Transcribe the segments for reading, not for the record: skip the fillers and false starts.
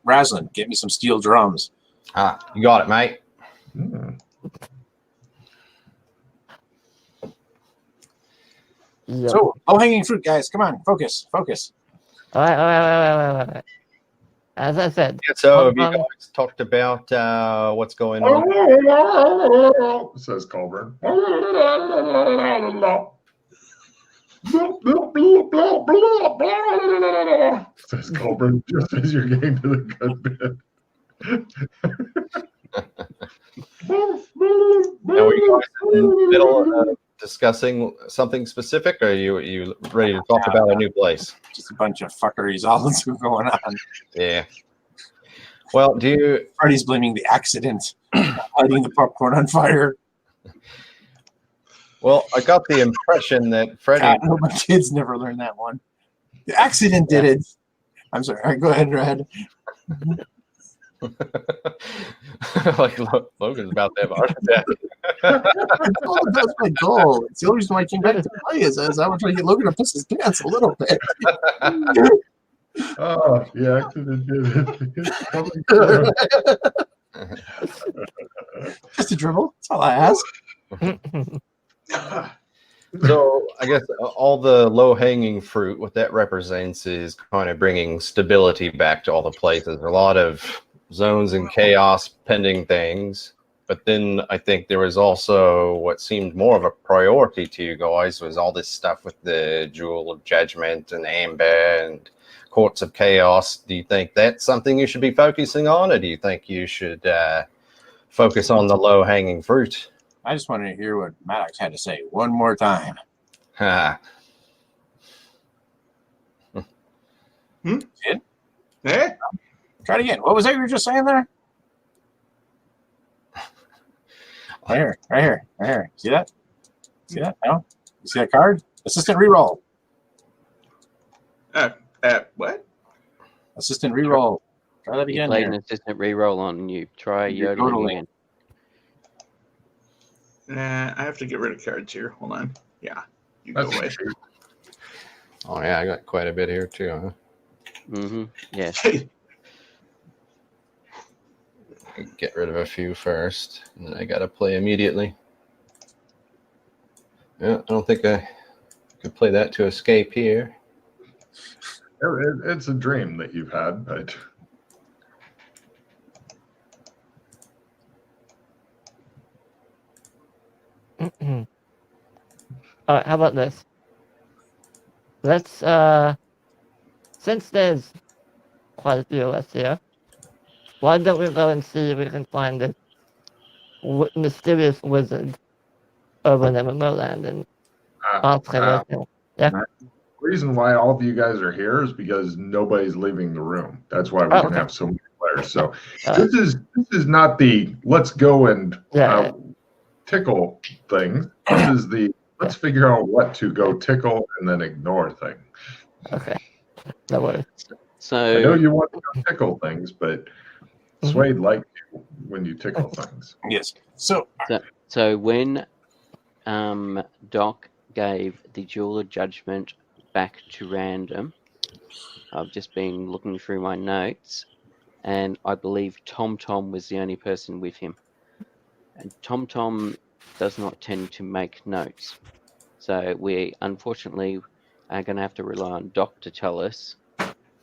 Raslin, get me some steel drums. You got it, mate. Yep. So, low-hanging fruit, guys. Come on, focus. All right. As I said. Yeah, so have you guys talked about what's going on? Says Colburn. Says Colburn just as you're getting to the good bit. Are you guys in the middle of discussing something specific, or are you ready to talk about a new place? Just a bunch of fuckeries all going on. Yeah. Well, Freddy's blaming the accident, lighting the popcorn on fire. Well, I got the impression that Freddy. God, I hope my kids never learn that one. The accident did it. I'm sorry. All right, go ahead, Red. Like Logan's about to have a heart attack. That's my goal. It's the only reason why I came back to play is I was trying to get Logan to piss his pants a little bit. Oh, the accident did it. It's coming through. Just a dribble. That's all I ask. So I guess all the low-hanging fruit, what that represents is kind of bringing stability back to all the places. A lot of zones and chaos pending things. But then I think there was also what seemed more of a priority to you guys was all this stuff with the Jewel of Judgment and Amber and Courts of Chaos. Do you think that's something you should be focusing on, or do you think you should focus on the low-hanging fruit? I just wanted to hear what Maddox had to say one more time. Kid? Eh? Try it again. What was that you were just saying there? Right here. See that? See that? No? You see that card? Assistant reroll. What? Assistant reroll. Try that You again. played Here. an assistant reroll on you. Try You're yodeling yodeling. again. Nah, I have to get rid of cards here. Hold on. Yeah, you go That's away. true. Oh yeah, I got quite a bit here too, huh? Mm-hmm. Yes. Get rid of a few first, and then I gotta play immediately. Yeah, I don't think I could play that to escape here. It's a dream that you've had, but All right, how about this? Let's since there's quite a few of us here, why don't we go and see if we can find this mysterious wizard over in MMO land and ask him. Yeah. the reason why all of you guys are here is because nobody's leaving the room. That's why we can have so many players. So this is not the let's go and tickle thing. This is the let's figure out what to go tickle and then ignore thing. Okay. No worries. So I know you want to go tickle things, but Suede likes you when you tickle things. Yes. So when Doc gave the Jewel of Judgment back to random, I've just been looking through my notes, and I believe Tom was the only person with him. And Tom does not tend to make notes. So we unfortunately are going to have to rely on Doc to tell us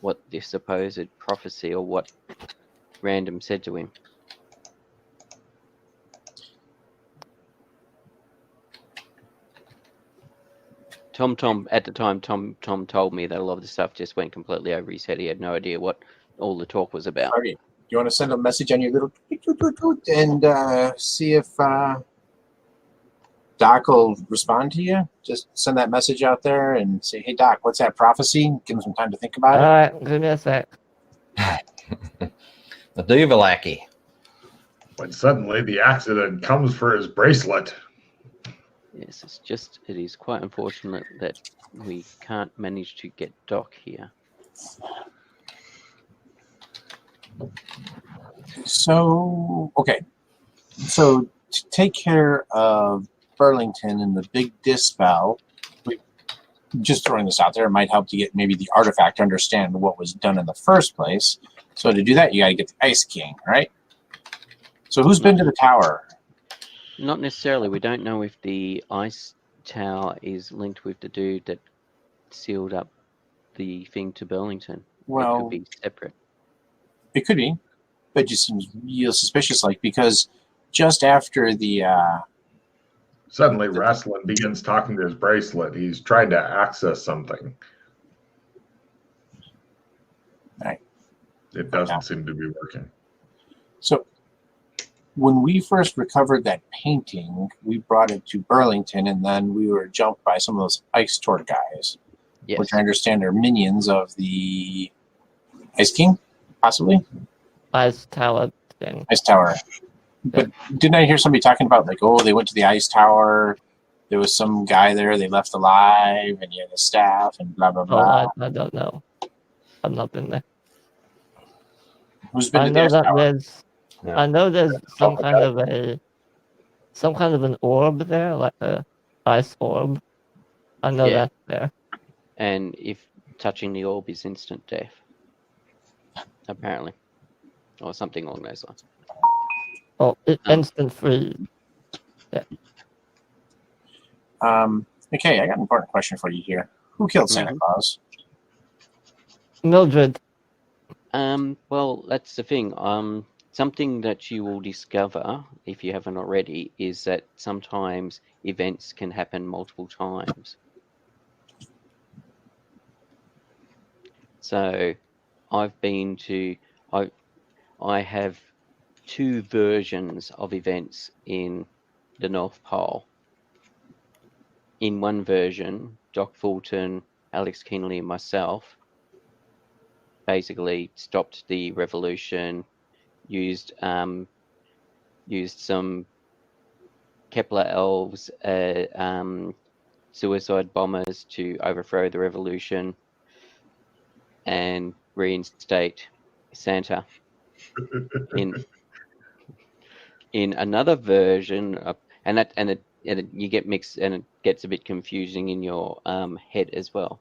what the supposed prophecy or what random said to him. Tom at the time, Tom told me that a lot of the stuff just went completely over his head. He had no idea what all the talk was about. Sorry. You want to send a message on your little and see if Doc will respond to you? Just send that message out there and say, hey, Doc, what's that prophecy? Give him some time to think about it. All right, give me a sec. The Duvalaki. When suddenly the accident comes for his bracelet. Yes, it is quite unfortunate that we can't manage to get Doc here. So, okay. So, to take care of Burlington and the big dispel, just throwing this out there, it might help to get maybe the artifact to understand what was done in the first place. So to do that, you got to get the Ice King, right? So who's been to the tower? Not necessarily. We don't know if the ice tower is linked with the dude that sealed up the thing to Burlington. Well, it could be separate. It could be, but it just seems real suspicious, like, because just after the Suddenly, Rasslin begins talking to his bracelet. He's trying to access something. Right. It doesn't seem to be working. So when we first recovered that painting, we brought it to Burlington, and then we were jumped by some of those ice tort guys, Yes. which I understand are minions of the Ice King, possibly? Ice tower thing. Ice Tower. But didn't I hear somebody talking about, like, oh, they went to the Ice Tower, there was some guy there they left alive, and he had a staff, and blah, blah, Oh, blah. I don't know. I've not been there. Who's been I to the know Ice that Tower? there's. Yeah. I know there's some okay. kind of an orb there, like a ice orb. I know Yeah. that's there. And if touching the orb is instant death, apparently, or something along those lines. Oh, instant freeze. Okay, I got an important question for you here. Who killed Santa Claus? Mildred. Well, that's the thing. Something that you will discover, if you haven't already, is that sometimes events can happen multiple times. So I've been to, I have two versions of events in the North Pole. In one version, Doc Fulton, Alex Keenley, and myself basically stopped the revolution, used some Kepler elves, suicide bombers to overthrow the revolution and reinstate Santa. In another version, you get mixed, and it gets a bit confusing in your head as well.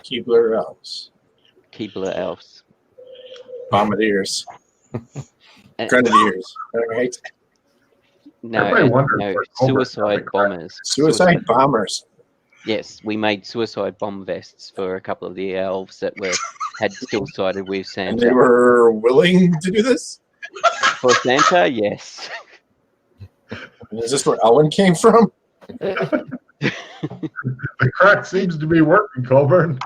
Keebler Elves. Keebler elves. Bombardiers. Grenadiers. All right. Everybody wonders No, where Colbert's suicide going. bombers. Suicide bombers. Yes, we made suicide bomb vests for a couple of the elves that had still sided with Santa. And they were willing to do this? For Santa, yes. Is this where Ellen came from? The crack seems to be working, Colburn.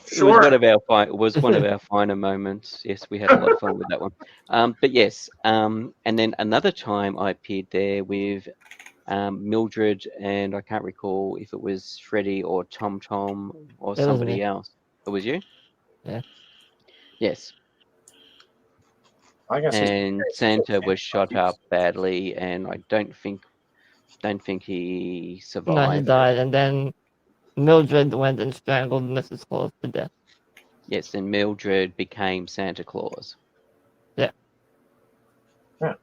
Sure. It was one of our finer moments. Yes, we had a lot of fun with that one. But yes, and then another time I appeared there with Mildred, and I can't recall if it was Freddie or Tom or somebody else. It was you? Yeah. Yes. I guess And Santa was shot up badly, and I don't think he survived. No, he died, and then Mildred went and strangled Mrs. Claus to death. Yes, and Mildred became Santa Claus. Yeah. Yeah.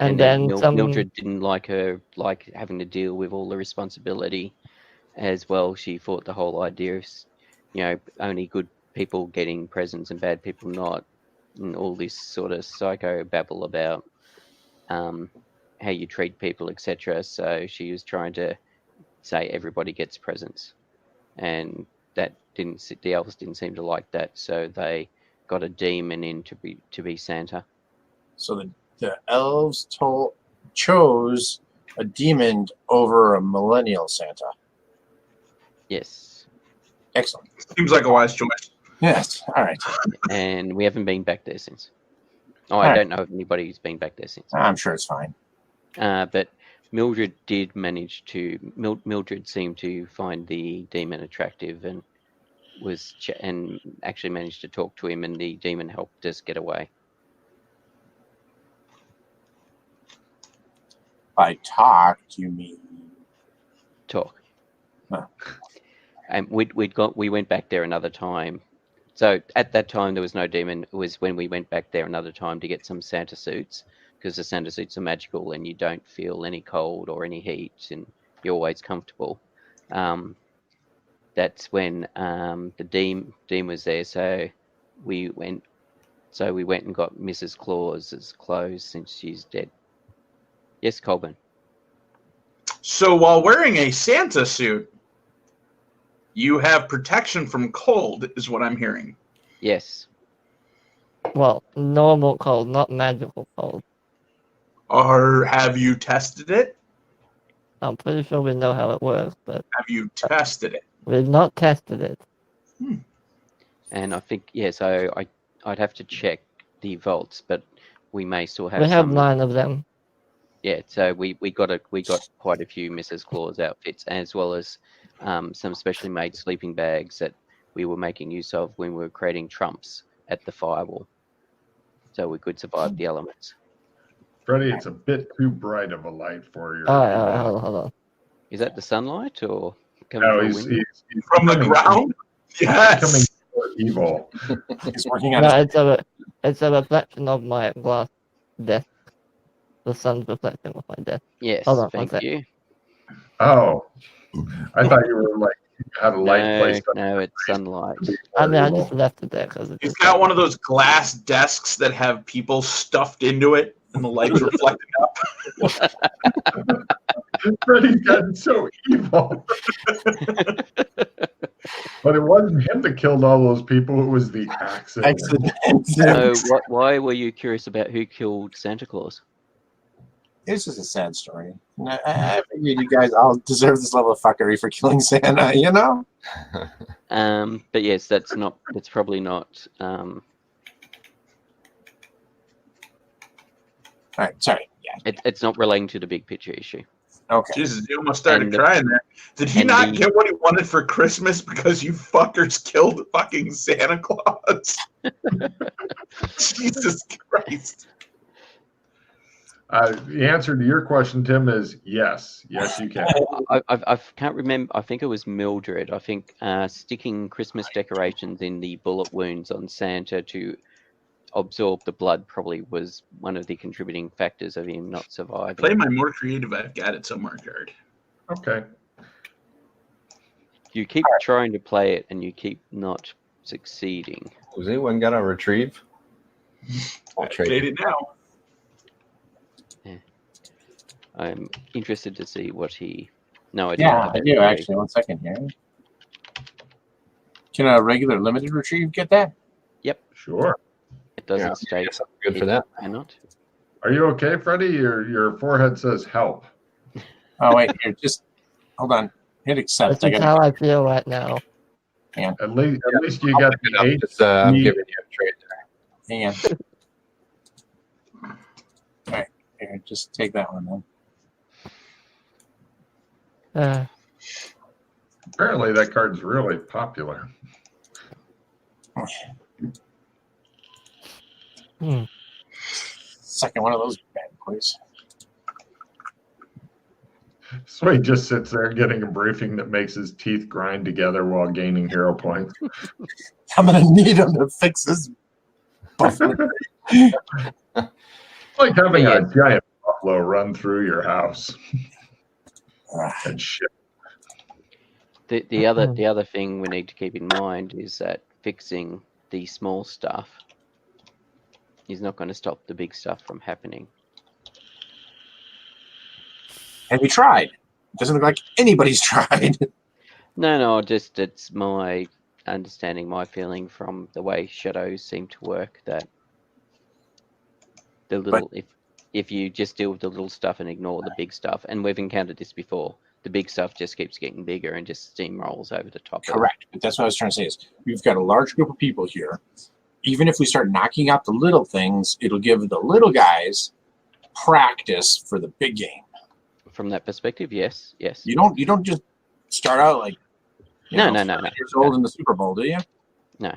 And then Mildred didn't like having to deal with all the responsibility as well. She thought the whole idea of, only good people getting presents and bad people not, and all this sort of psycho babble about how you treat people, etc. So she was trying to say everybody gets presents, and the elves didn't seem to like that, so they got a demon in to be Santa. So the elves chose a demon over a millennial Santa. Yes. Excellent. Seems like a wise choice. Yes. All right. And we haven't been back there since. All don't know if anybody's been back there since. I'm sure it's fine. But Mildred did manage to. Mildred seemed to find the demon attractive, and and actually managed to talk to him, and the demon helped us get away. By talk, you mean Talk. Huh. And we went back there another time. So at that time there was no demon. It was when we went back there another time to get some Santa suits because the Santa suits are magical and you don't feel any cold or any heat, and you're always comfortable. That's when the Dean was there, so we went and got Mrs. Claus's clothes since she's dead. Yes, Colburn. So while wearing a Santa suit, you have protection from cold, is what I'm hearing. Yes. Well, normal cold, not magical cold. Or have you tested it? I'm pretty sure we know how it works, but Have you tested it? we've not tested it. And I think, so I'd have to check the vaults, but we may still have We have some. 9 of them. Yeah, so we got quite a few Mrs. Claus outfits, as well as some specially made sleeping bags that we were making use of when we were creating trumps at the firewall, so we could survive the elements. Freddie, it's a bit too bright of a light for your. All right, hold on. Is that the sunlight or coming No, from a he's window? From the ground? Becoming Yes. more evil. He's working on No, it's a reflection of my glass desk. The sun's reflecting off my desk. Yes, Hold on, one thank sec. you. Oh, I thought you were like had a light placed on No, it's sunlight. I mean, I just left it there because He's got one of those glass desks that have people stuffed into it and the light's reflecting up. Freddie's gotten so evil. But it wasn't him that killed all those people, it was the accident. So, why were you curious about who killed Santa Claus? It's just a sad story. I figured you guys all deserve this level of fuckery for killing Santa, you know? But yes, that's probably not. All right, sorry. Yeah. It's not relating to the big picture issue. Okay. Jesus, you almost started And the- crying there. Did he and not the- get what he wanted for Christmas because you fuckers killed fucking Santa Claus? Jesus Christ. The answer to your question, Tim, is yes. Yes, you can. I can't remember. I think it was Mildred. I think sticking Christmas decorations in the bullet wounds on Santa to absorb the blood probably was one of the contributing factors of him not surviving. Play my more creative I've got it somewhere card. Okay. You keep trying to play it and you keep not succeeding. Was anyone got a retrieve? I'll trade Trade it. it now. I'm interested to see what he. No, I don't. Yeah, I do actually. 1 second here. Can a regular limited retrieve get that? Sure. It doesn't Yeah, state. yes, I'm good for that. Cannot. Are you okay, Freddie? Your forehead says help. Oh wait, here, just hold on. Hit accept. This is how I feel right now. At least you I'll got pick it the up. 8. Just, I'm giving you a trade there. Hang on. All right, here, just take that one then. Apparently that card's really popular. Second one of those bad boys. So he just sits there getting a briefing that makes his teeth grind together while gaining hero points. I'm gonna need him to fix this buffalo. Like having a giant buffalo run through your house. And shit. The other thing we need to keep in mind is that fixing the small stuff is not going to stop the big stuff from happening. Have you tried? It doesn't look like anybody's tried. No, just it's my understanding, my feeling from the way shadows seem to work that the little if you just deal with the little stuff and ignore the big stuff, and we've encountered this before, the big stuff just keeps getting bigger and just steamrolls over the top. Correct. But that's what I was trying to say is we've got a large group of people here. Even if we start knocking out the little things, it'll give the little guys practice for the big game. From that perspective, yes. You don't just start out like No. years old in the Super Bowl, do you? No.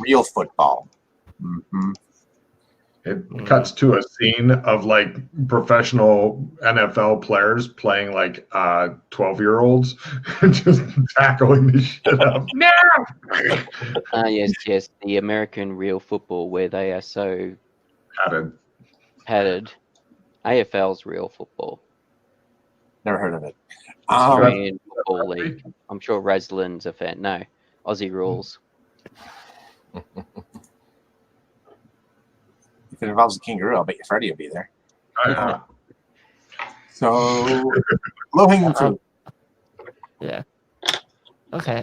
Real football. Mm-hmm. It cuts to a scene of like professional NFL players playing like 12-year-olds and just tackling the shit up. No! Yes, the American real football where they are so padded. AFL's real football. Never heard of it. Australian Football League. I'm sure Raslin's a fan. No, Aussie rules. If it involves a kangaroo, I bet you Freddie will be there. So, low-hanging fruit. Yeah. Okay.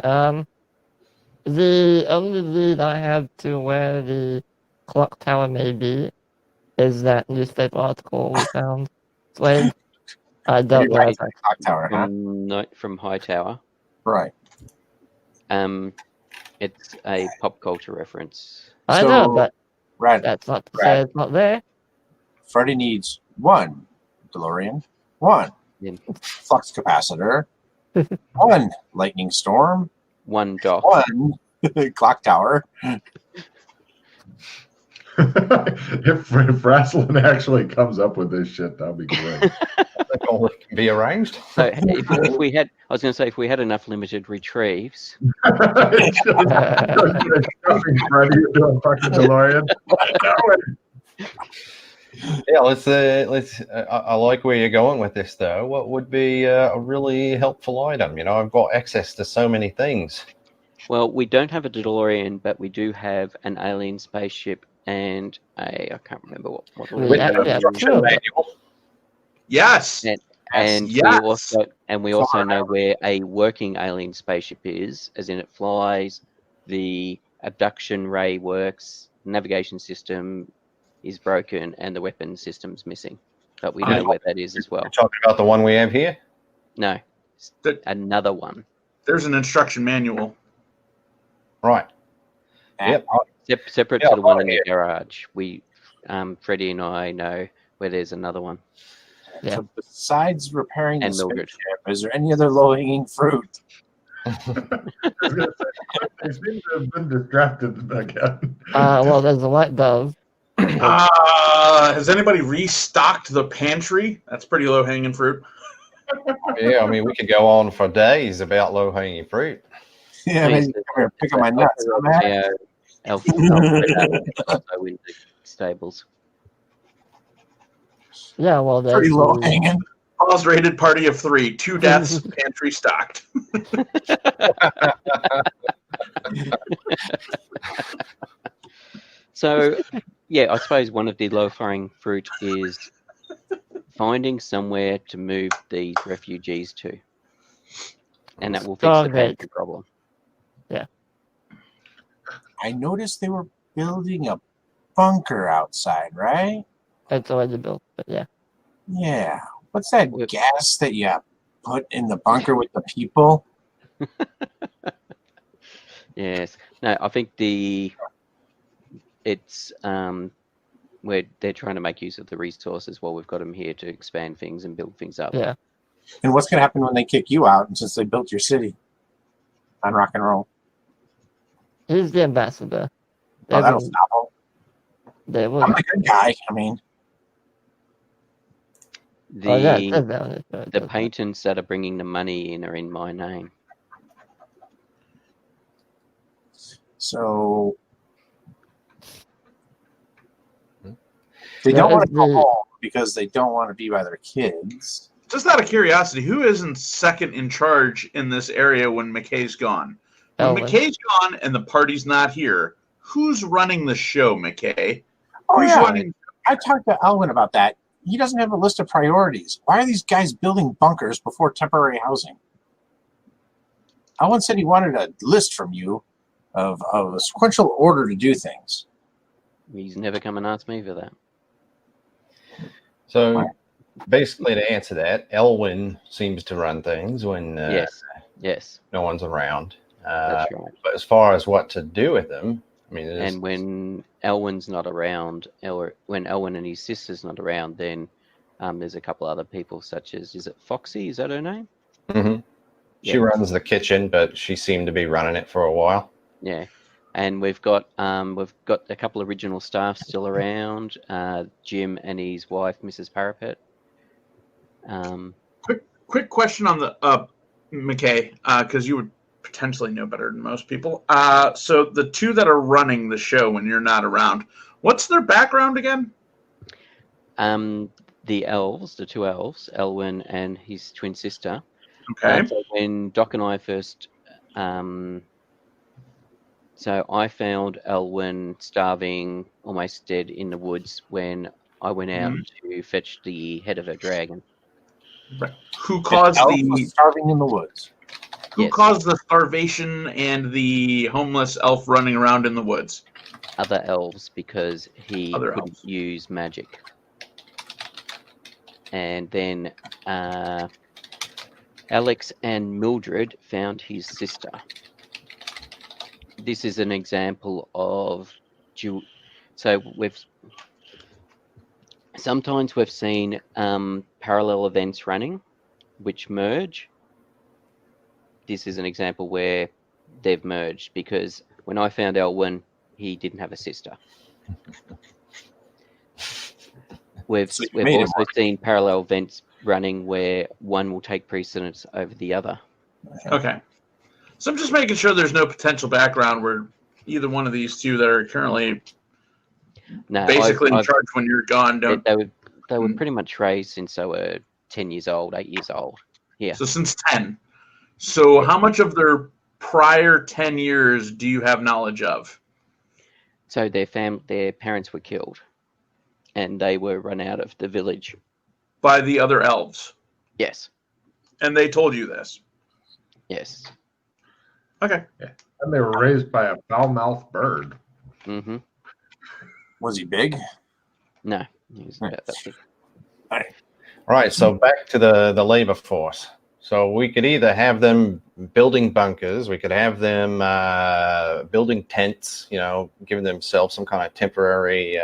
The only lead I have to where the clock tower may be is that newspaper article we found. Slade. I don't know. Right, clock tower, huh? From Hightower. Right. It's a pop culture reference. I know, but Brad, that's not to say it's not there. Freddie needs 1 DeLorean, 1 flux capacitor, 1 lightning storm, 1 dock, 1 clock tower. If Raslin actually comes up with this shit, that'd be great. That all can be arranged. So if we had, I was going to say, if we had enough limited retrieves. Freddie doing fucking DeLorean. Yeah, let's. I like where you're going with this, though. What would be a really helpful item? You know, I've got access to so many things. Well, we don't have a DeLorean, but we do have an alien spaceship and I can't remember what model. With the instruction manual. Yes. And yes. we also know where a working alien spaceship is, as in it flies, the abduction ray works, navigation system is broken, and the weapon system's missing. But we know where that is as well. You're talking about the one we have here? No, another one. There's an instruction manual. Right. Yep. Separate to the one in the garage. We, Freddie and I know where there's another one. Yeah. So besides repairing the Mildred. spaceship, is there any other low-hanging fruit? They seem to have been distracted again. Well, there's a light bulb. Has anybody restocked the pantry? That's pretty low-hanging fruit. Yeah, I mean, we could go on for days about low-hanging fruit. Yeah, maybe come here, pick up my nuts. Also in the stables. Yeah, well, there's Pretty low-hanging. Pause rated party of 3. 2 deaths, pantry stocked. So, yeah, I suppose one of the low-hanging fruit is finding somewhere to move these refugees to. And that will fix the pantry problem. Yeah. I noticed they were building a bunker outside, right? It's already built, but yeah. Yeah. What's that gas that you put in the bunker with the people? Yes. No, I think it's where they're trying to make use of the resources while we've got them here to expand things and build things up. Yeah. And what's going to happen when they kick you out and since they built your city on rock and roll? He's the ambassador. Oh, that'll stop him. They will. I'm the good guy. I mean, the patents that are bringing the money in are in my name. So they don't want to go home because they don't want to be by their kids. Just out of curiosity, who isn't second in charge in this area when McKay's gone? When McKay's gone and the party's not here, who's running the show, McKay? Who's running? I talked to Elwin about that. He doesn't have a list of priorities. Why are these guys building bunkers before temporary housing? Elwin said he wanted a list from you of a sequential order to do things. He's never come and asked me for that. So basically, to answer that, Elwin seems to run things when yes, no one's around. That's right. But as far as what to do with them, I mean, and when Elwin's not around, or when Elwin and his sister's not around, then there's a couple other people, such as, is it Foxy? Is that her name? Mm-hmm. She runs the kitchen, but she seemed to be running it for a while. Yeah. And we've got a couple of original staff still around. Jim and his wife, Mrs. Parapet. Quick question on the McKay, because you would potentially know better than most people. So the two that are running the show when you're not around, what's their background again? The elves, the two elves, Elwyn and his twin sister. Okay. So when Doc and I first, so I found Elwyn starving, almost dead in the woods when I went out to fetch the head of a dragon. Right. Who caused the starving in the woods? Who caused the starvation and the homeless elf running around in the woods? Other elves, because he couldn't use magic. And then Alex and Mildred found his sister. This is an example of sometimes we've seen parallel events running which merge. This is an example where they've merged, because when I found Elwyn, he didn't have a sister. We've also seen parallel events running where one will take precedence over the other. Okay. So I'm just making sure there's no potential background where either one of these two that are currently basically in charge when you're gone don't. They were pretty much raised since they were 10 years old, 8 years old. Yeah. So since 10. So how much of their prior 10 years do you have knowledge of? So their parents were killed, and they were run out of the village. By the other elves? Yes. And they told you this? Yes. Okay. Yeah. And they were raised by a foul-mouthed bird. Mm-hmm. Was he big? No, he was about that big. All right. Right, so back to the labor force. So we could either have them building bunkers, we could have them building tents, giving themselves some kind of temporary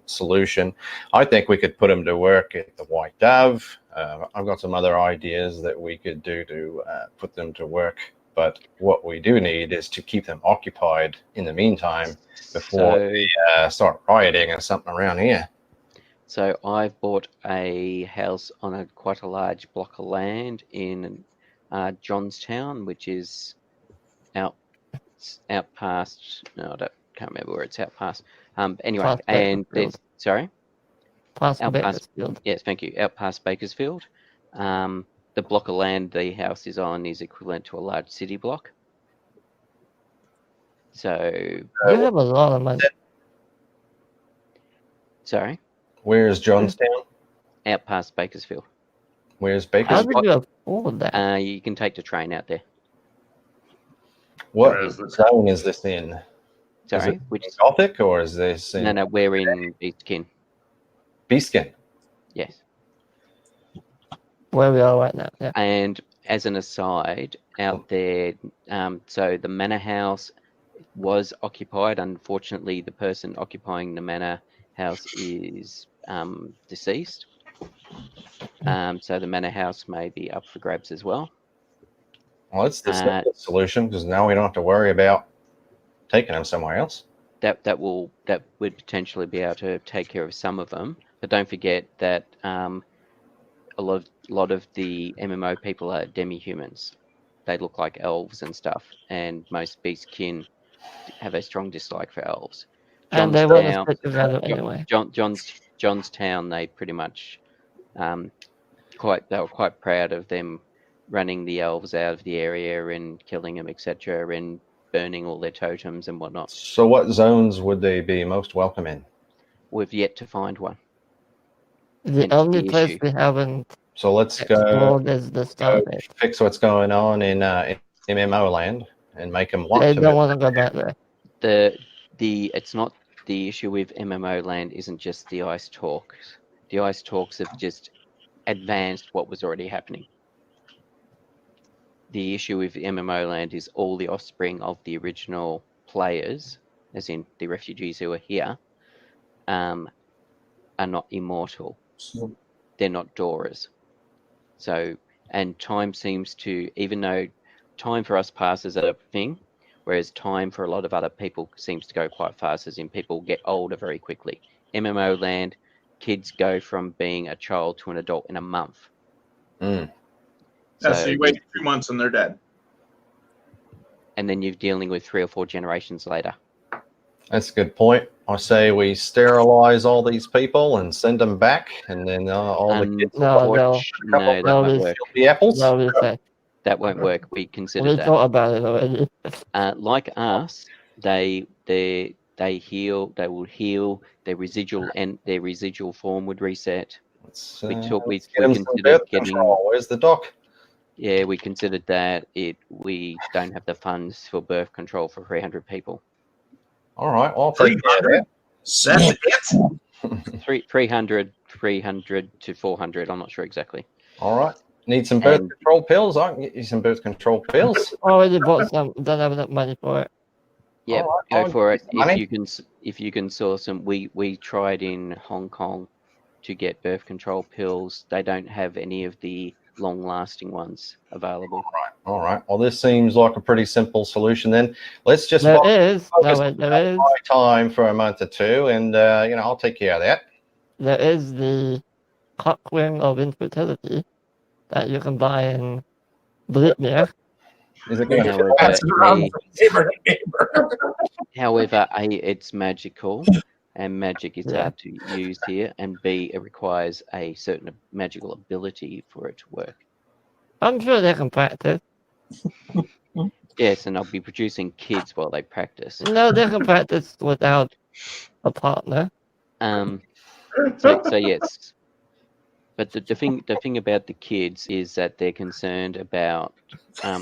solution. I think we could put them to work at the White Dove. I've got some other ideas that we could do to put them to work. But what we do need is to keep them occupied in the meantime before they start rioting or something around here. So I've bought a house on quite a large block of land in Johnstown, which is out past. No, I can't remember where it's out past. Anyway, Past and Bakersfield. sorry, Past Bakersfield. Yes, thank you. Out past Bakersfield. The block of land the house is on is equivalent to a large city block. So you have a lot of money. Sorry. Where's Johnstown? Out past Bakersfield. Where's How Bakersfield? did you afford that? You can take the train out there. What zone is this in? Sorry, is it which Gothic or is this in... No, we're in Beastkin. Beastkin? Yes. Where we are right now, yeah. And as an aside, out there, so the manor house was occupied. Unfortunately, the person occupying the manor house is deceased. So the manor house may be up for grabs as well. Well, it's the simplest solution, because now we don't have to worry about taking them somewhere else. That would potentially be able to take care of some of them, but don't forget that a lot of the MMO people are demi-humans. They look like elves and stuff, and most beastkin have a strong dislike for elves. And they wouldn't stick together anyway. Johnstown, they pretty much they were quite proud of them running the elves out of the area and killing them, etc., and burning all their totems and whatnot. So what zones would they be most welcome in? We've yet to find one. The only place we haven't so let's go is the Starbase. Fix what's going on in MMO land and make them want They to. don't want to go back there. It's not the issue with MMO land isn't just the ice talks. The ice talks have just advanced what was already happening. The issue with MMO land is all the offspring of the original players, as in the refugees who are here, are not immortal. They're not Doras. So, and time seems to, even though time for us passes a thing, whereas time for a lot of other people seems to go quite fast, as in people get older very quickly. MMO land, kids go from being a child to an adult in a month. Mm. So you wait 2 months and they're dead. And then you're dealing with 3 or 4 generations later. That's a good point. I say we sterilize all these people and send them back, and then all the kids no, that won't work. The apples. That won't work. We considered we that. thought about it already. Like us, they heal. They will heal. Their residual form would reset. We considered getting. Where's the doc? Yeah, we considered that. We don't have the funds for birth control for 300 people. All right, well, 300. That's it. 300 to 400. I'm not sure exactly. All right. Need some birth control pills? I can get you some birth control pills. Already bought some. Don't have enough money for it. Yeah, go for it. If you can source them. We tried in Hong Kong to get birth control pills. They don't have any of the long-lasting ones available. All right. Well, this seems like a pretty simple solution then. Let's just focus my time for a month or two, and I'll take care of that. There is the cockring of infertility that you can buy in Blitmere. Is it going However, A, it's magical, and magic is hard to use here, and B, it requires a certain magical ability for it to work. I'm sure they can practice. Yes, and I'll be producing kids while they practice. No, they can practice without a partner. So yes. But the thing about the kids is that they're concerned about,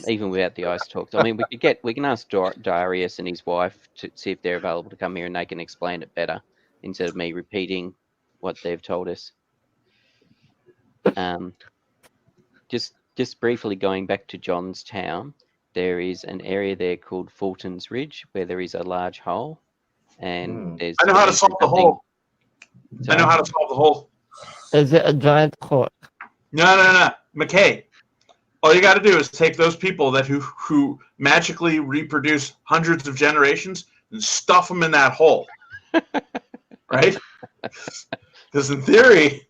even without the ice talks. I mean, we can ask Darius and his wife to see if they're available to come here, and they can explain it better instead of me repeating what they've told us. Just briefly going back to John's town, there is an area there called Fulton's Ridge where there is a large hole, and there's. I know how to solve the hole. I know how to solve the hole. Is it a giant cork? No. McKay, all you got to do is take those people who magically reproduce hundreds of generations and stuff them in that hole. Right? Because in theory,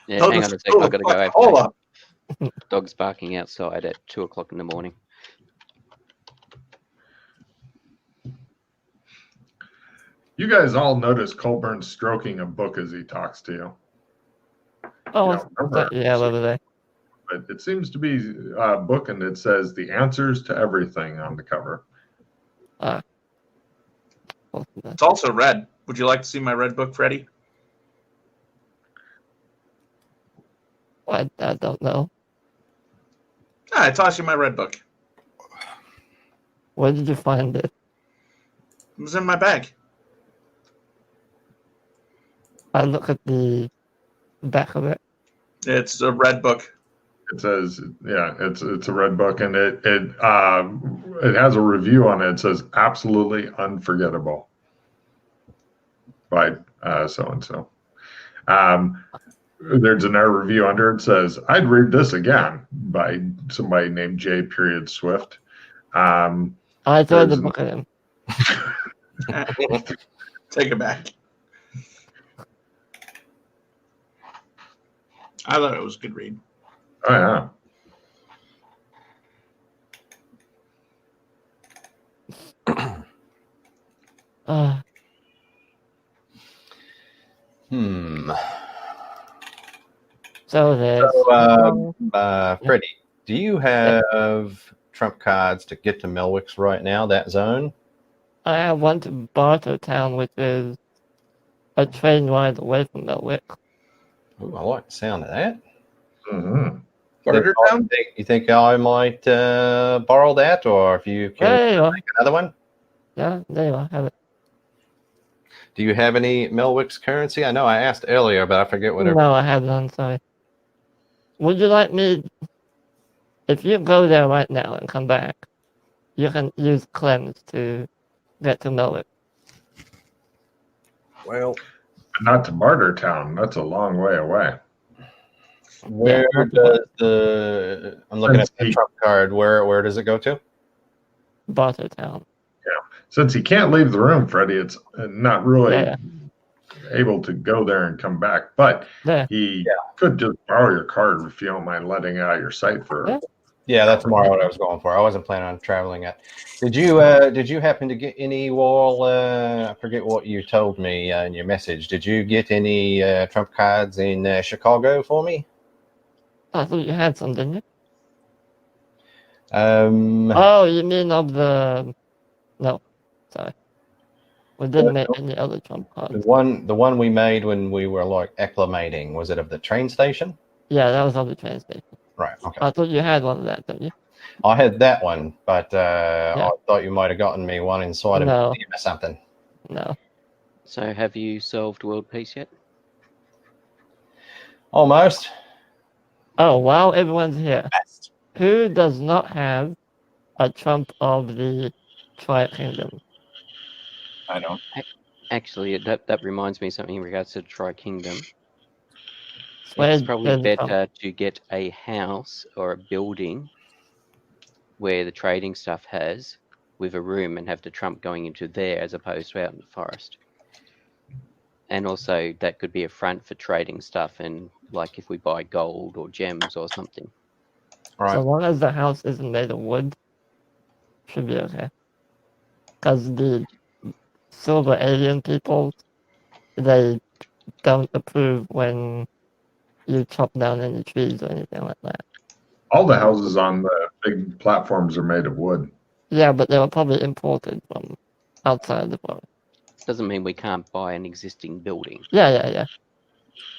hang on a sec. I've got to go after. Dog's barking outside at 2:00 in the morning. You guys all notice Colburn stroking a book as he talks to you. Oh, yeah, over there. But it seems to be a book, and it says "The Answers to Everything" on the cover. It's also red. Would you like to see my red book, Freddie? I don't know. I tossed you my red book. Where did you find it? It was in my bag. I look at the back of it. It's a red book. It says, it's a red book, and it has a review on it. It says "absolutely unforgettable" by so and so. There's another review under it says, "I'd read this again" by somebody named J. Swift. I threw the book at him. Take it back. I thought it was a good read. Oh yeah. So Freddie, do you have trump cards to get to Melwick's right now, that zone? I have one to Bartertown, which is a train ride away from Melwick. Ooh, I like the sound of that. Mm-hmm. Bartertown? You think I might borrow that, or if you can make another one? Yeah, there you are. Have it. Do you have any Melwick's currency? I know I asked earlier, but I forget whatever. No, I have none, sorry. Would you like me... If you go there right now and come back, you can use Cleanse to get to Melwick. Well... Not to Bartertown. That's a long way away. Where does the... I'm looking at the trump card. Where does it go to? Bartertown. since he can't leave the room, Freddie, it's not really able to go there and come back. But he could just borrow your card if you don't mind letting out your site for. Yeah, that's more what I was going for. I wasn't planning on traveling it. Did you happen to get any wall? I forget what you told me in your message. Did you get any trump cards in Chicago for me? I thought you had some, didn't you? Oh, you mean of the? No, sorry. We didn't make any other trump cards. The one we made when we were like acclimating, was it of the train station? Yeah, that was of the train station. Right. Okay. I thought you had one of that, didn't you? I had that one, but I thought you might have gotten me one inside of a museum or something. No. So, have you solved world peace yet? Almost. Oh, while everyone's here, who does not have a trump of the Tri-Kingdom? I don't. Actually, that reminds me of something in regards to the Tri-Kingdom. It's probably better to get a house or a building where the trading stuff has, with a room, and have the trump going into there as opposed to out in the forest. And also, that could be a front for trading stuff, and like if we buy gold or gems or something. Right. So long as the house isn't made of wood, should be okay. Because the silver alien people, they don't approve when you chop down any trees or anything like that. All the houses on the big platforms are made of wood. Yeah, but they were probably imported from outside the forest. Doesn't mean we can't buy an existing building. Yeah.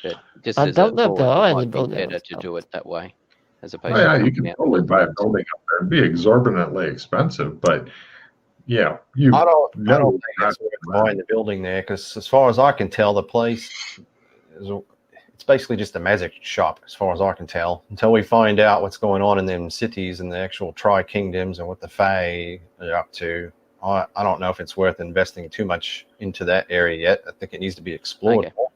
But just I as don't a know if there thought, are it any might be buildings. better to do it that way, as opposed Oh, yeah, to you can totally buy a building up there. It'd be exorbitantly expensive, but yeah, I don't think it's worth buying the building there, because as far as I can tell, the place it's basically just a magic shop, as far as I can tell, until we find out what's going on in them cities and the actual Tri-Kingdoms and what the Fae are up to. I don't know if it's worth investing too much into that area yet. I think it needs to be explored more.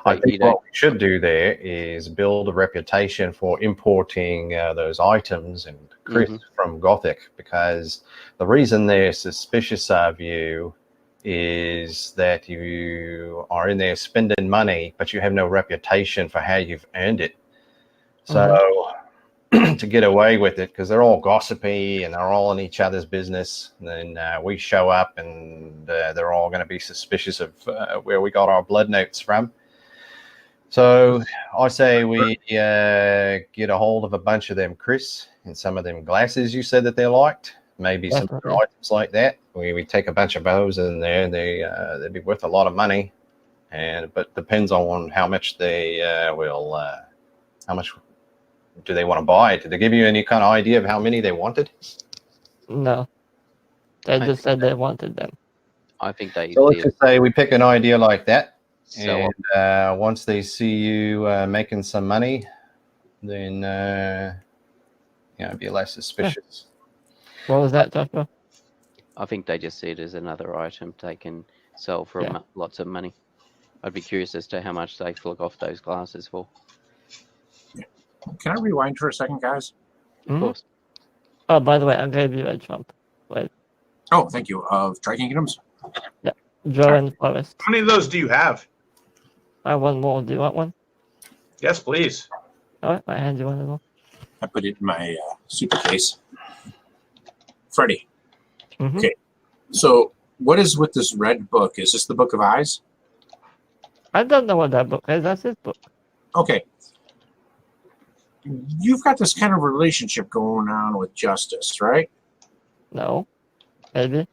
I think what we should do there is build a reputation for importing those items and Chris from Gothic, because the reason they're suspicious of you is that you are in there spending money, but you have no reputation for how you've earned it. So to get away with it, because they're all gossipy and they're all in each other's business, and then we show up and they're all going to be suspicious of where we got our blood notes from. So I say we get a hold of a bunch of them, Chris, and some of them glasses you said that they liked. Maybe some other items like that. We take a bunch of those in there. They'd be worth a lot of money, but depends on how much they will. How much do they want to buy? Did they give you any kind of idea of how many they wanted? No, they just said they wanted them. I think they. So let's just say we pick an idea like that, so, and once they see you making some money, then be less suspicious. What was that, Joshua? I think they just see it as another item they can sell for lots of money. I'd be curious as to how much they flog off those glasses for. Can I rewind for a second, guys? Of course. Oh, by the way, I gave you a trump. Wait. Oh, thank you. Of Tri-Kingdoms? Yeah. Joe and Forest. How many of those do you have? I have one more. Do you want one? Yes, please. All right, I hand you one as well. I put it in my suitcase. Freddie. Okay. So what is with this red book? Is this the Book of Eyes? I don't know what that book is. That's his book. Okay. You've got this kind of relationship going on with Justice, right? No. Maybe.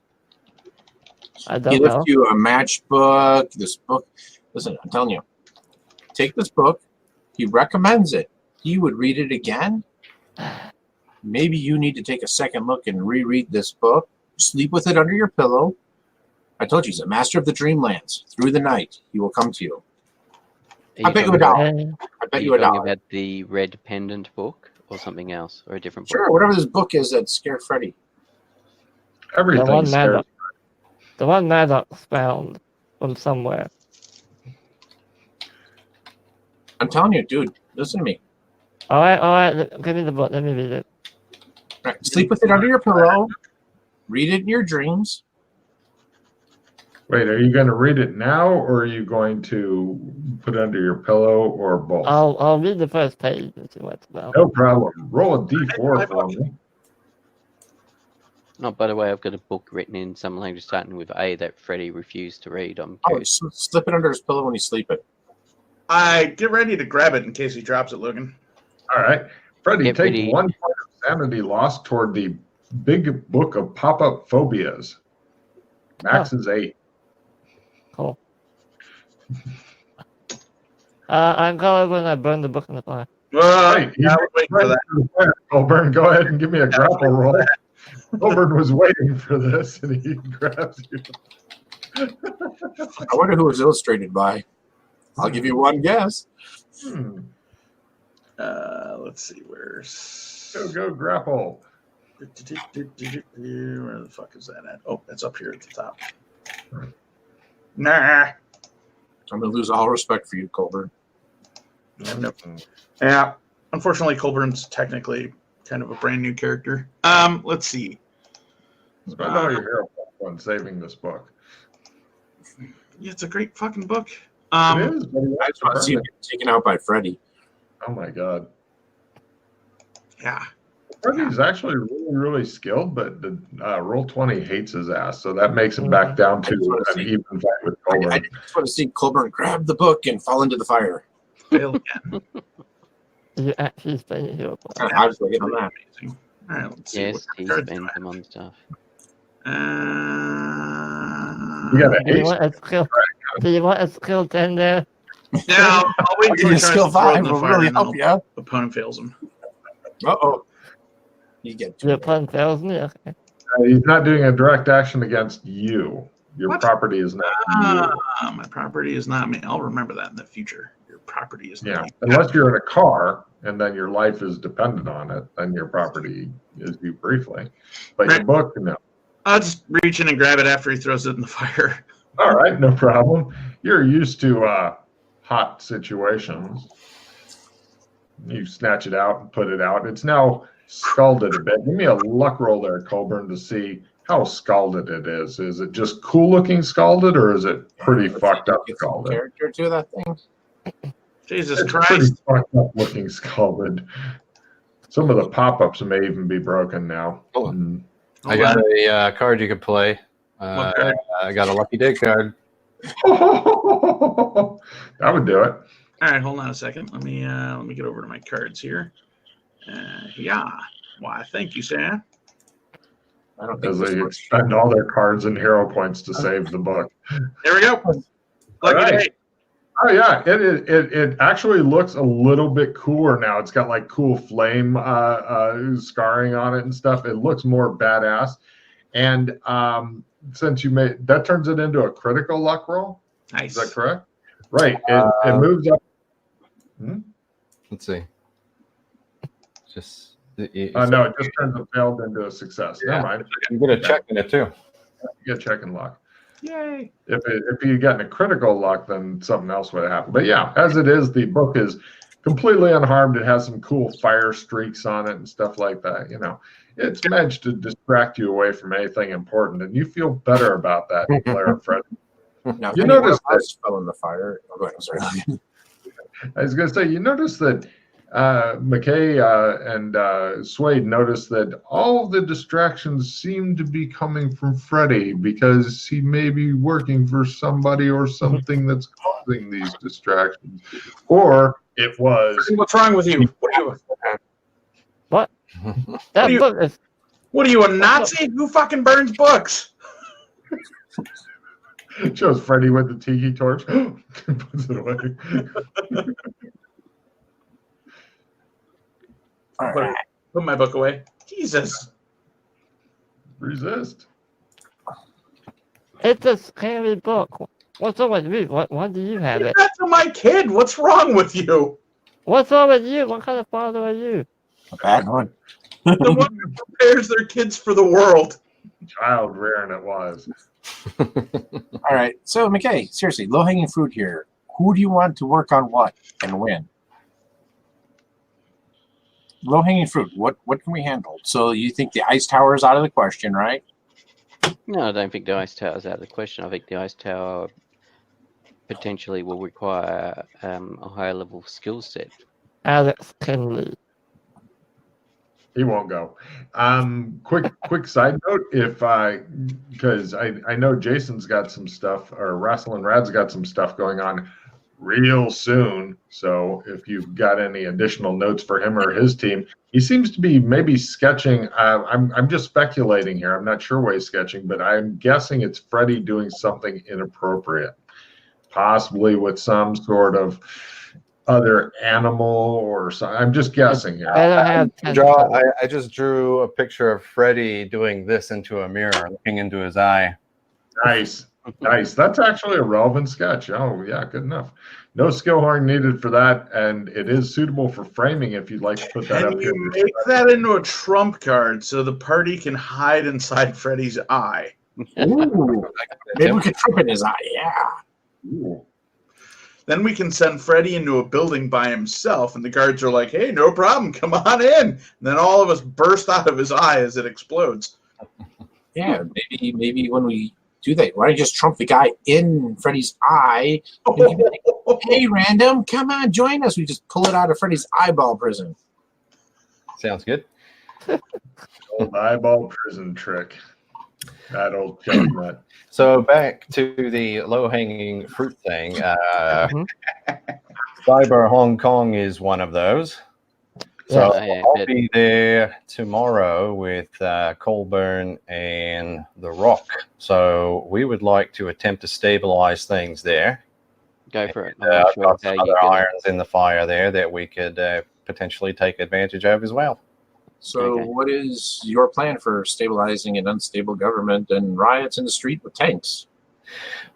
I don't He know. left you a matchbook, this book. Listen, I'm telling you. Take this book. He recommends it. He would read it again. Maybe you need to take a second look and reread this book. Sleep with it under your pillow. I told you, he's a master of the dreamlands. Through the night, he will come to you. I bet you $1. I bet you $1. About the red pendant book or something else, or a different book? Sure, whatever this book is that scared Freddie. Everything scared. The one Maddox found from somewhere. I'm telling you, dude, listen to me. All right. Give me the book. Let me read it. Right. Sleep with it under your pillow. Read it in your dreams. Wait, are you going to read it now, or are you going to put it under your pillow, or both? I'll read the first page and see what it's about. No problem. Roll a d4 for me. Oh, by the way, I've got a book written in some language starting with A that Freddie refused to read. I'm Oh, curious. slip it under his pillow when you sleep it. Get ready to grab it in case he drops it, Logan. All right. Freddie, Get take ready. 1 point of sanity lost toward the big book of pop-up phobias. Max is 8. Cool. I'm glad when I burned the book in the fire. Right. Yeah, we're waiting for that. Colburn, go ahead and give me a grapple roll. Colburn was waiting for this, and he grabs you. I wonder who it was illustrated by. I'll give you one guess. Let's see, where's... Go, grapple. Where the fuck is that at? Oh, it's up here at the top. Nah. I'm going to lose all respect for you, Colburn. No. Yeah. Unfortunately, Colburn's technically kind of a brand new character. Let's see. Spend all your hero points on saving this book. Yeah, it's a great fucking book. It is. But I just want to see him get taken out by Freddy. oh my god. Yeah. Freddy's actually really, really skilled, but the Roll20 hates his ass, so that makes him back down to an even fight with Colburn. I just want to see Colburn grab the book and fall into the fire. Fail again. You actually spend it here. I was waiting on that. Amazing. All right, let's see. Yes, what he cards spent do I them on stuff. You got a Do you haste. want a skill? Do you want a skill 10 there? Now, I'll wait until he tries Skill to throw it in 5 the will fire really and then help the you. opponent fails him. Uh-oh. You get Your opponent fails me? Okay. He's not doing a direct action against you. Your What? property is not you. My property is not me. I'll remember that in the future. Your property is Yeah, not me. unless you're in a car and then your life is dependent on it, then your property is you briefly. But your Right. book, no. I'll just reach in and grab it after he throws it in the fire. All right, no problem. You're used to hot situations. You snatch it out and put it out. It's now scalded a bit. Give me a luck roll there, Colburn, to see how scalded it is. Is it just cool looking scalded, or is it pretty fucked up get some scalded? character to that thing. Jesus It's pretty Christ. fucked up looking scalded. Some of the pop-ups may even be broken now. Oh. Mm. I got a card you could play. What card? I got a Lucky Day card. That would do it. All right, hold on a second. Let me get over to my cards here. Yeah. Why, thank you, Sam. I don't think As this they works. spend all their cards and hero points to save the book. There we go. All Lucky right. day. Oh yeah, it actually looks a little bit cooler now. It's got like cool flame scarring on it and stuff. It looks more badass. And since you made that, turns it into a critical luck roll. Nice. Is that correct? Right. It moves up. Let's see. Just No, it just turns a failed into a success. Yeah. Never mind. you get a check in it too. You get checking luck. Yay. If you get a critical luck, then something else would have happened. But yeah, as it is, the book is completely unharmed. It has some cool fire streaks on it and stuff like that. You know, it's managed to distract you away from anything important, and you feel better about that, Blair and Fred. Now, You if notice anyone else fell in the fire. Oh, go ahead. I'm sorry. I was going to say, you notice that McKay and Swade noticed that all of the distractions seem to be coming from Freddy because he may be working for somebody or something that's causing these distractions. Or it was... What's wrong with you? What? That you- book is. What are you, a Nazi? Who fucking burns books? It shows Freddy with the tiki torch. Puts it away. All right. Put my book away. Jesus. Resist. It's a scary book. What's wrong with you? Why do you have it? That's my kid. What's wrong with you? What's wrong with you? What kind of father are you? A bad one. The one who prepares their kids for the world. Child rearing it was. All right. So, McKay, seriously, low-hanging fruit here. Who do you want to work on what and when? Low-hanging fruit. What can we handle? So you think the ice tower is out of the question, right? No, I don't think the ice tower is out of the question. I think the ice tower potentially will require a higher level skill set. Alex can lead. He won't go. Quick side note, because I know Jason's got some stuff, or Rasslin' Rad's got some stuff going on real soon. So if you've got any additional notes for him or his team, he seems to be maybe sketching. I'm just speculating here. I'm not sure why he's sketching, but I'm guessing it's Freddie doing something inappropriate, possibly with some sort of other animal or something. I'm just guessing here. I just drew a picture of Freddy doing this into a mirror, looking into his eye. Nice. That's actually a relevant sketch. Oh, yeah, good enough. No skill horn needed for that, and it is suitable for framing if you'd like to put that up here. Make that into a trump card so the party can hide inside Freddy's eye. Ooh, maybe we could trip in his eye. Yeah. Ooh. Then we can send Freddy into a building by himself, and the guards are like, "Hey, no problem, come on in." And then all of us burst out of his eye as it explodes. Yeah, maybe when we do that, why don't you just trump the guy in Freddy's eye? Hey, random, come on, join us. We just pull it out of Freddy's eyeball prison. Sounds good. Old eyeball prison trick. That old chestnut. So back to the low-hanging fruit thing. Cyber Hong Kong is one of those. So I'll be there tomorrow with Colburn and The Rock. So we would like to attempt to stabilize things there. Go for it. I've got some other irons in the fire there that we could potentially take advantage of as well. So what is your plan for stabilizing an unstable government and riots in the street with tanks?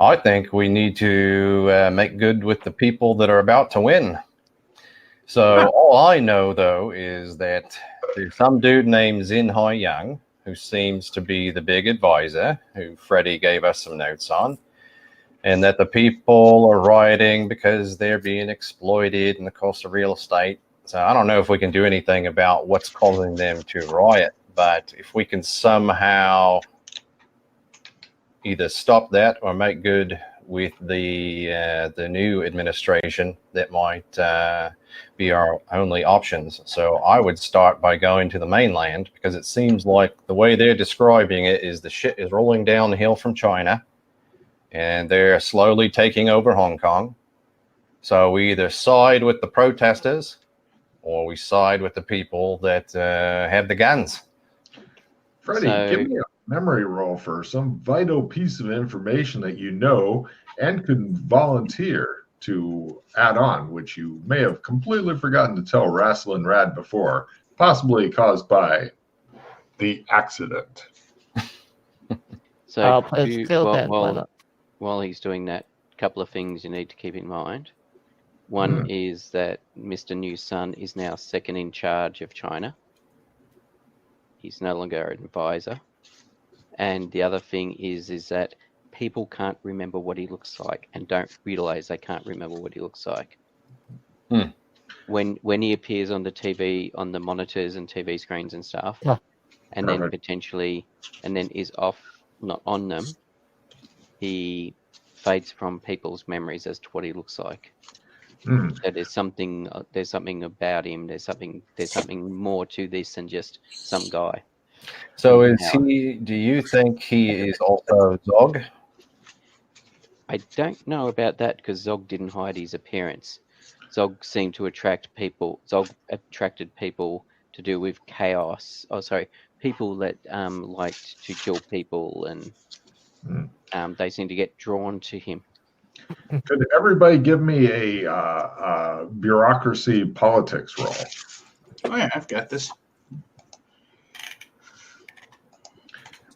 I think we need to make good with the people that are about to win. So all I know, though, is that there's some dude named Zin Hai Yang, who seems to be the big advisor, who Freddie gave us some notes on, and that the people are rioting because they're being exploited in the cost of real estate. So I don't know if we can do anything about what's causing them to riot, but if we can somehow either stop that or make good with the new administration, that might be our only options. So I would start by going to the mainland, because it seems like the way they're describing it is the shit is rolling down the hill from China, and they're slowly taking over Hong Kong. So we either side with the protesters, or we side with the people that have the guns. Freddie, give me a memory roll for some vital piece of information that you know and could volunteer to add on, which you may have completely forgotten to tell Rasslin' Rad before, possibly caused by the accident. So while he's doing that, a couple of things you need to keep in mind. One is that Mr. New Sun is now second in charge of China. He's no longer an advisor. And the other thing is that people can't remember what he looks like and don't realize they can't remember what he looks like. When he appears on the TV, on the monitors and TV screens and stuff, and then potentially, and then is off, not on them, he fades from people's memories as to what he looks like. So there's something about him. There's something more to this than just some guy. So do you think he is also Zog? I don't know about that, because Zog didn't hide his appearance. Zog seemed to attract people. Zog attracted people to do with chaos. People that liked to kill people, and they seem to get drawn to him. Could everybody give me a bureaucracy politics roll? Oh yeah, I've got this.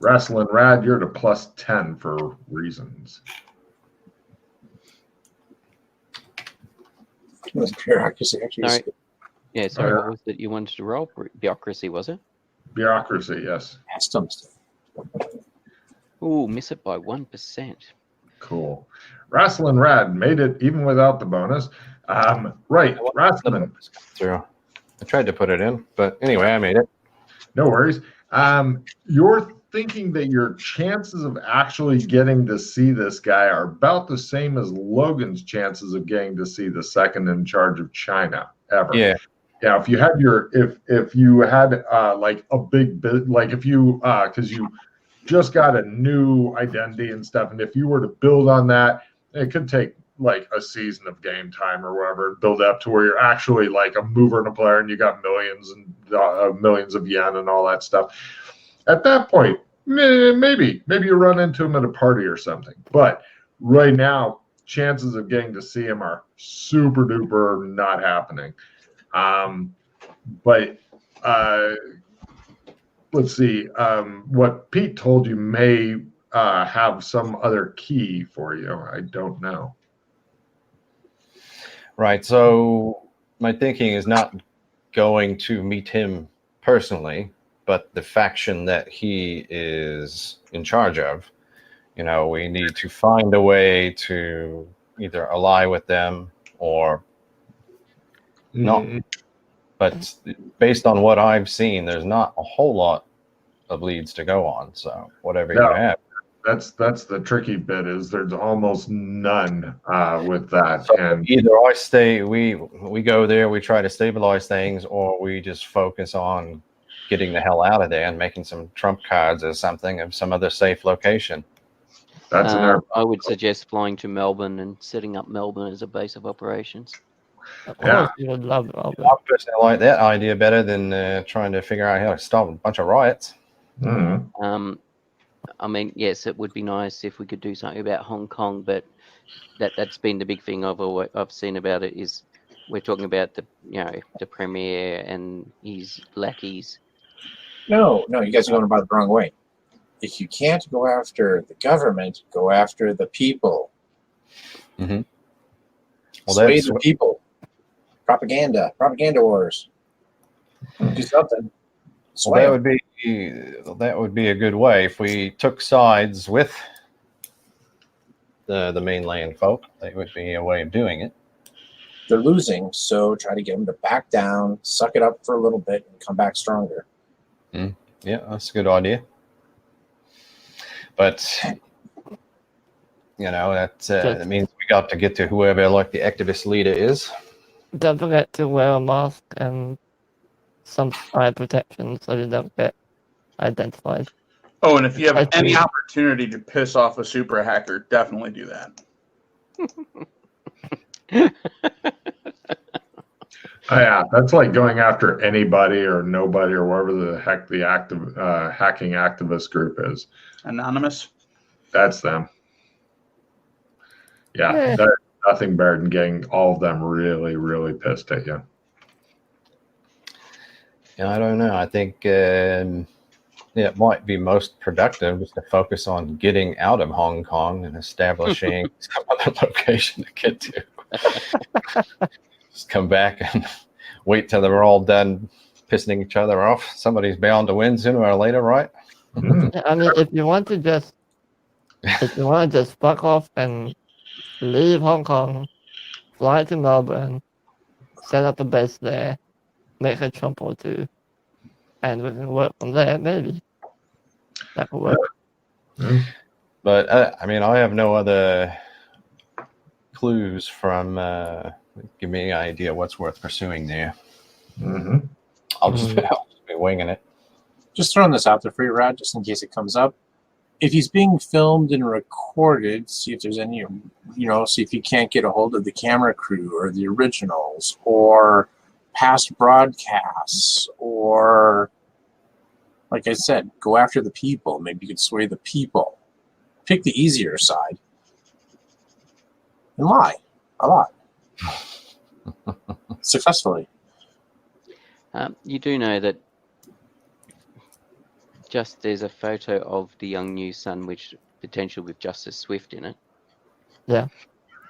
Rasslin' Rad, you're at a +10 for reasons. Bureaucracy, actually. Sorry. Yeah, sorry, what was it you wanted to roll? Bureaucracy, was it? Bureaucracy, yes. Ooh, miss it by 1%. Cool. Rasslin' Rad made it even without the bonus. Right, Rasslin. I tried to put it in, but anyway, I made it. No worries. Your thinking that your chances of actually getting to see this guy are about the same as Logan's chances of getting to see the second in charge of China ever. Yeah. Yeah, if you had if you had like a big bit, like if you because you just got a new identity and stuff, and if you were to build on that, it could take like a season of game time or whatever, build up to where you're actually like a mover and a player, and you got millions and millions of yen and all that stuff. At that point, maybe you run into him at a party or something. But right now, chances of getting to see him are super duper not happening. But let's see. What Pete told you may have some other key for you. I don't know. Right. So my thinking is not going to meet him personally, but the faction that he is in charge of. You know, we need to find a way to either ally with them or not. But based on what I've seen, there's not a whole lot of leads to go on. So whatever you have. That's the tricky bit, is there's almost none with that. So and either we go there, we try to stabilize things, or we just focus on getting the hell out of there and making some trump cards or something of some other safe location. That's I would suggest flying to Melbourne and setting up Melbourne as a base of operations. Of course, you would love Melbourne. I personally like that idea better than trying to figure out how to stop a bunch of riots. Mm-hmm. I mean, yes, it would be nice if we could do something about Hong Kong, but that's been the big thing I've seen about it, is we're talking about the premier and his lackeys. No, you guys are going about it the wrong way. If you can't go after the government, go after the people. Mm-hmm. Well, Sway the people. Propaganda wars. Do something. Well, that would be a good way if we took sides with the mainland folk. That would be a way of doing it. They're losing, so try to get them to back down, suck it up for a little bit, and come back stronger. Yeah, that's a good idea. But that means we got to get to whoever like the activist leader is. Don't forget to wear a mask and some eye protection so you don't get identified. Oh, and if you have any opportunity to piss off a super hacker, definitely do that. Yeah, that's like going after anybody or nobody or whatever the heck the hacking activist group is. Anonymous? That's them. Yeah, there's nothing better than getting all of them really, really pissed at you. Yeah, I don't know. I think it might be most productive just to focus on getting out of Hong Kong and establishing some other location to get to. Just come back and wait till they're all done pissing each other off. Somebody's bound to win sooner or later, right? I mean, if you want to just fuck off and leave Hong Kong, fly to Melbourne, set up a base there, make a Trump or two, and we can work from there, maybe. That could work. But, I mean, I have no other clues from... give me an idea what's worth pursuing there. I'll just be winging it. Just throwing this out there for you, Rod, just in case it comes up. If he's being filmed and recorded, see if there's any, see if you can't get a hold of the camera crew or the originals or past broadcasts, or, like I said, go after the people. Maybe you could sway the people. Pick the easier side and lie a lot. Successfully. You do know that there's a photo of the young new son, which potential with Justice Swift in it. Yeah.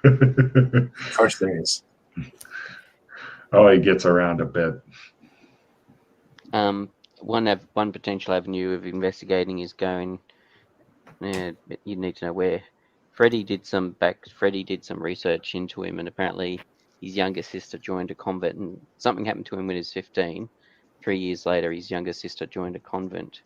Of course there is. Oh, he gets around a bit. One potential avenue of investigating is going. You need to know where. Freddie did some research into him, and apparently his younger sister joined a convent, and something happened to him when he was 15. 3 years later, his younger sister joined a convent.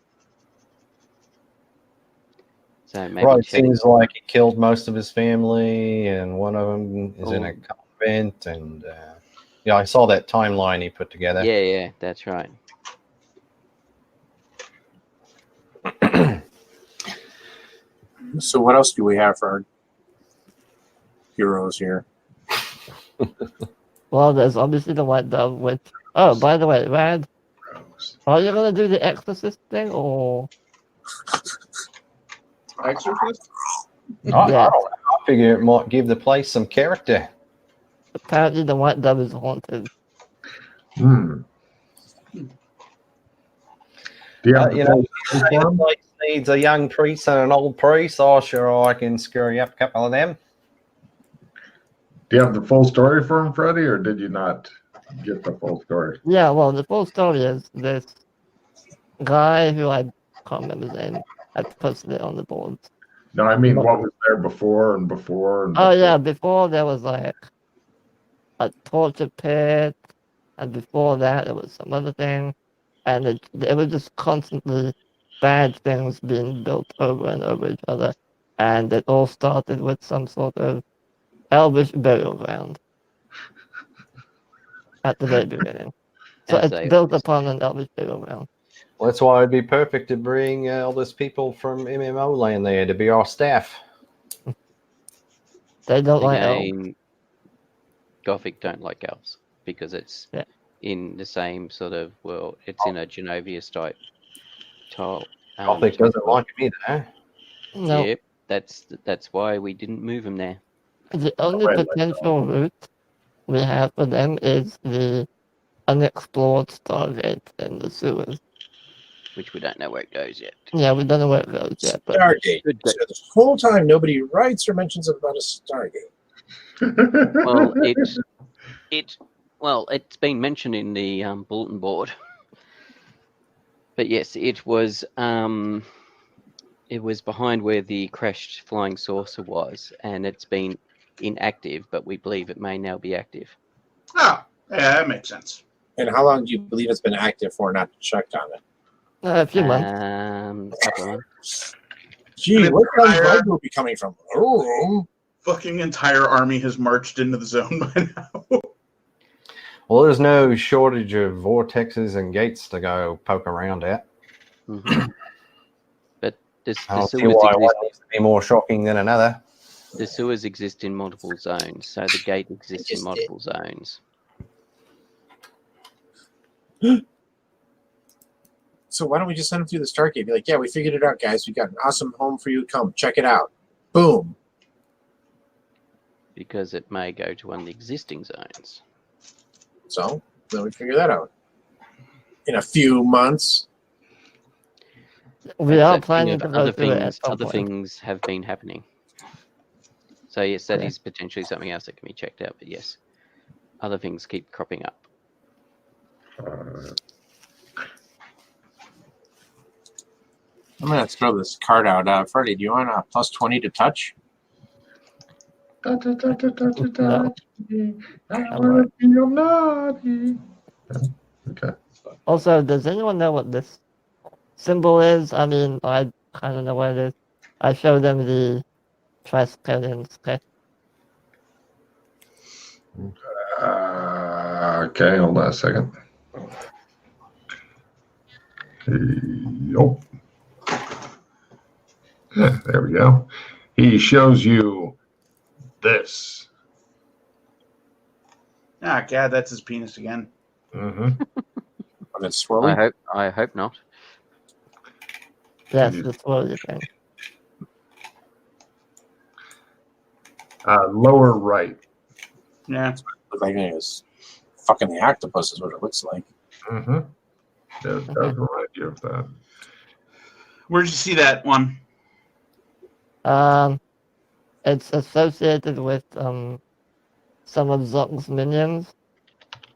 So maybe Right, check. seems like he killed most of his family, and one of them is in a convent. And yeah, I saw that timeline he put together. Yeah, that's right. So what else do we have for our heroes here? Well, there's obviously the white dove, which... Oh, by the way, Rad, are you going to do the exorcist thing, or... Exorcist? Yeah. I figure it might give the place some character. Apparently the white dove is haunted. Do you have The place needs a young priest and an old priest. Oh, sure, I can screw you up a couple of them. Do you have the full story for him, Freddie, or did you not get the full story? Yeah, well, the full story is this guy who I can't remember his name. I posted it on the board. No, I mean, what was there before and before? And Oh, yeah, before there was like a torture pit, and before that there was some other thing, and it was just constantly bad things being built over and over each other, and it all started with some sort of elvish burial ground at the very beginning. So As it's built upon an elvish burial ground. Well, that's why it'd be perfect to bring all those people from MMO land there to be our staff. They don't like elves. Again, Gothic don't like elves because it's in the same sort of world. It's in a Genovius type tile. Gothic doesn't like him either. No. Yep, that's why we didn't move them there. The only potential route we have for them is the unexplored Stargate in the sewers. Which we don't know where it goes yet. Yeah, we don't know where it goes yet. But Stargate. So the whole time nobody writes or mentions about a Stargate. Well, it's been mentioned in the bulletin board. But yes, it was behind where the crashed flying saucer was, and it's been inactive, but we believe it may now be active. Oh, yeah, that makes sense. And how long do you believe it's been active for, not checked on it? A few months. A couple of months. Gee, where can blood will be coming from? Oh, fucking entire army has marched into the zone by now. Well, there's no shortage of vortexes and gates to go poke around at. Mm-hmm. But the I see sewers why exist. one needs to be more shocking than another. The sewers exist in multiple zones, so the gate exists in multiple zones. So why don't we just send them through the Stargate? Be like, yeah, we figured it out, guys. We got an awesome home for you. Come, check it out. Boom. Because it may go to one of the existing zones. So then we figure that out in a few months. We are planning to go through it at some Other point. things have been happening. So yes, that is potentially something else that can be checked out. But yes, other things keep cropping up. I'm going to throw this card out. Freddie, do you want a plus 20 to touch? No. Okay. Also, does anyone know what this symbol is? I mean, I kind of know what it is. I showed them the Triskelion sketch. Okay, hold on a second. Nope. Yeah, there we go. He shows you this. Ah, God, that's his penis again. Mm-hmm. And it's swirly. I hope not. Yes, the swirly thing. Lower right. Yeah. Looks like it's fucking the octopus is what it looks like. Mm-hmm. That does remind you of that. Where'd you see that one? It's associated with some of Zonk's minions,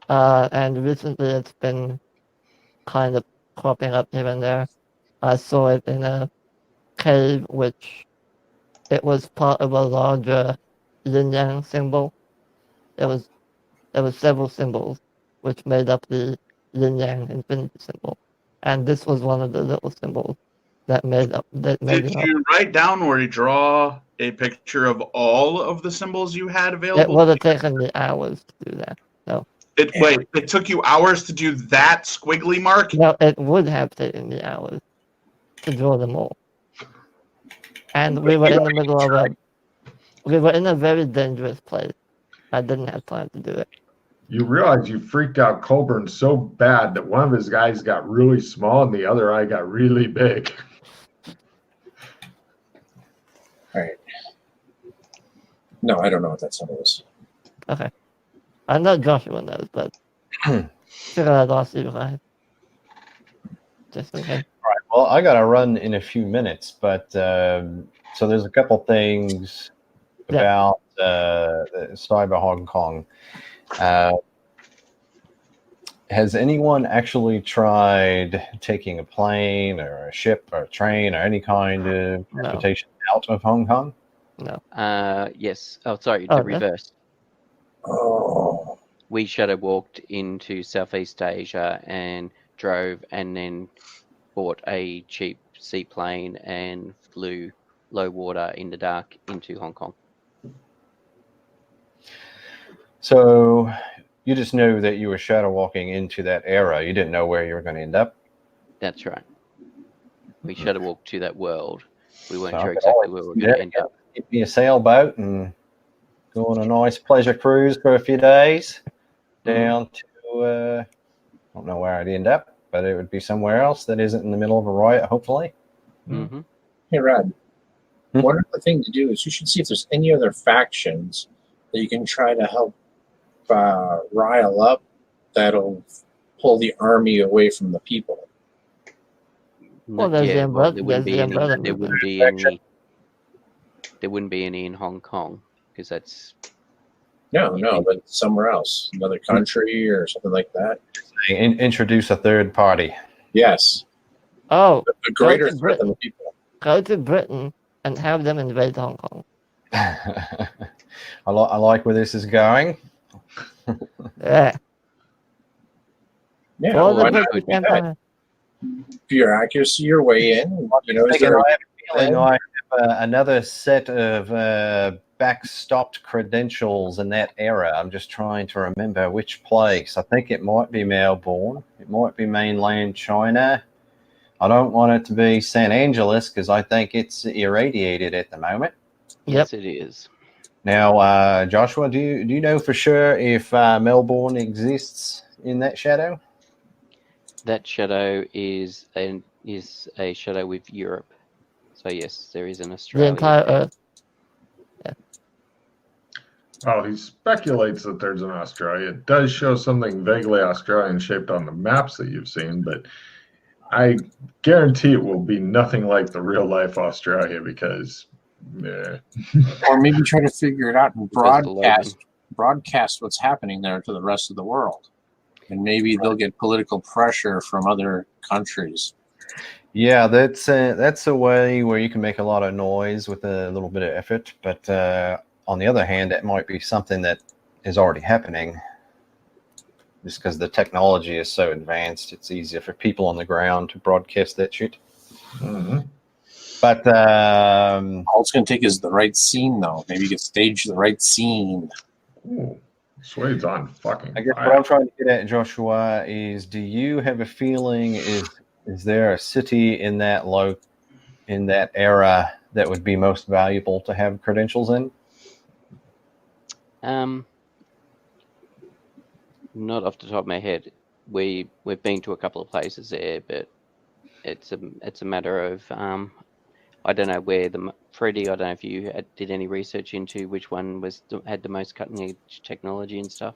and recently it's been kind of cropping up here and there. I saw it in a cave, which it was part of a larger yin yang symbol. There was several symbols which made up the yin yang infinity symbol, and this was one of the little symbols that made up. That made Did it up. you write down or you draw a picture of all of the symbols you had It available? would have taken me hours to do that. No. Wait, it took you hours to do that squiggly mark? No, it would have taken me hours to draw them all. And we were in the middle of we were in a very dangerous place. I didn't have time to do it. You realize you freaked out Colburn so bad that one of his guys got really small and the other eye got really big. All right. No, I don't know what that symbol is. Okay. I know Joshua knows, but figured I'd ask you guys. Just in case. All right. Well, I got to run in a few minutes, but so there's a couple things about Cyber Hong Kong. Has anyone actually tried taking a plane or a ship or a train or any kind of transportation out of Hong Kong? No. Yes. Oh, sorry. Oh, The reverse. Oh. We shadow walked into Southeast Asia and drove, and then bought a cheap seaplane and flew low water in the dark into Hong Kong. So you just knew that you were shadow walking into that era. You didn't know where you were going to end up. That's right. We shadow walked to that world. We weren't sure exactly where we were going to end up. Get me a sailboat and go on a nice pleasure cruise for a few days down to, I don't know where I'd end up, but it would be somewhere else that isn't in the middle of a riot, hopefully. Mm-hmm. Hey, Rod. One other thing to do is you should see if there's any other factions that you can try to help rile up that'll pull the army away from the people. Well, there's the umbrella. There wouldn't be any in Hong Kong because that's No, but somewhere else, another country or something like that. Introduce a third party. Yes. Oh, A greater threat than the people. Go to Britain and have them invade Hong Kong. I like where this is going. Yeah. Yeah. For Why the not? British Empire. Bureaucracy your way in. You know, is there I have a feeling I have another set of backstopped credentials in that era. I'm just trying to remember which place. I think it might be Melbourne. It might be mainland China. I don't want it to be San Angeles because I think it's irradiated at the moment. Yes, it is. Now, Joshua, do you know for sure if Melbourne exists in that shadow? That shadow is a shadow with Europe. So yes, there is an Australia. The entire Earth. Yeah. Oh, he speculates that there's an Australia. It does show something vaguely Australian shaped on the maps that you've seen, but I guarantee it will be nothing like the real life Australia because or maybe try to figure it out and broadcast what's happening there to the rest of the world. And maybe they'll get political pressure from other countries. Yeah, that's a way where you can make a lot of noise with a little bit of effort. But on the other hand, that might be something that is already happening. Just because the technology is so advanced, it's easier for people on the ground to broadcast that shit. Mm-hmm. But all it's going to take is the right scene, though. Maybe you can stage the right scene. Ooh, Suede's on fucking I guess fire. what I'm trying to get at, Joshua, is do you have a feeling is there a city in that era that would be most valuable to have credentials in? Not off the top of my head. We've been to a couple of places there, but it's a matter of I don't know where Freddie. I don't know if you did any research into which one had the most cutting edge technology and stuff.